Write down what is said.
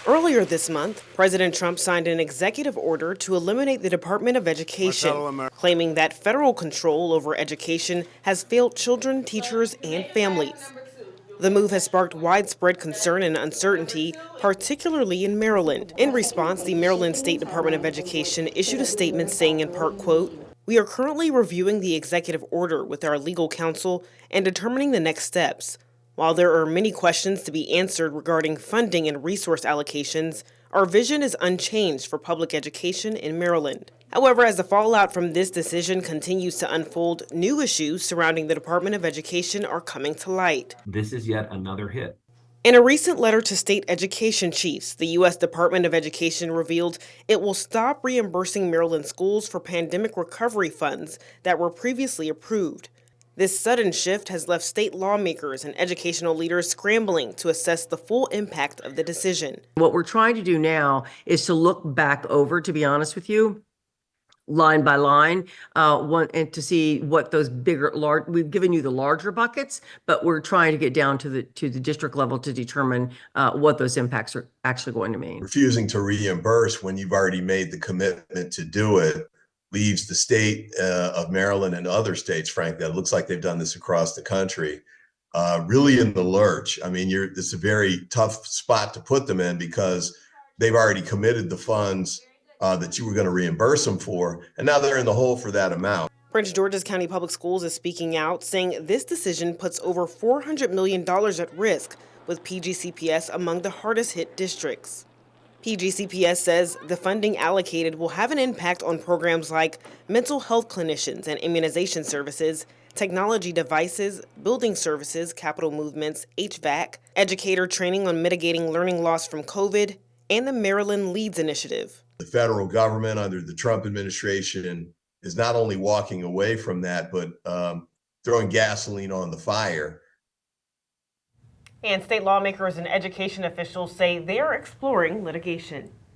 Earlier this month, President Trump signed an executive order to eliminate the Department of Education, claiming that federal control over education has failed children, teachers, and families. The move has sparked widespread concern and uncertainty, particularly in Maryland. In response, the Maryland State Department of Education issued a statement saying in part, quote, "We are currently reviewing the executive order with our legal counsel and determining the next steps. While there are many questions to be answered regarding funding and resource allocations, our vision is unchanged for public education in Maryland." However, as the fallout from this decision continues to unfold, new issues surrounding the Department of Education are coming to light. This is yet another hit. In a recent letter to state education chiefs, the U.S. Department of Education revealed it will stop reimbursing Maryland schools for pandemic recovery funds that were previously approved. This sudden shift has left state lawmakers and educational leaders scrambling to assess the full impact of the decision. What we're trying to do now is to look back over, to be honest with you, line by line, and to see what those we've given you the larger buckets, but we're trying to get down to the district level to determine what those impacts are actually going to mean. Refusing to reimburse when you've already made the commitment to do it leaves the state of Maryland and other states, frankly, it looks like they've done this across the country, really in the lurch. I mean, it's a very tough spot to put them in because they've already committed the funds that you were going to reimburse them for, and now they're in the hole for that amount. Prince George's County Public Schools is speaking out, saying this decision puts over $400 million at risk, with PGCPS among the hardest hit districts. PGCPS says the funding allocated will have an impact on programs like mental health clinicians and immunization services, technology devices, building services, capital movements, HVAC, educator training on mitigating learning loss from COVID, and the Maryland Leads Initiative. The federal government under the Trump administration is not only walking away from that, but throwing gasoline on the fire. And state lawmakers and education officials say they are exploring litigation.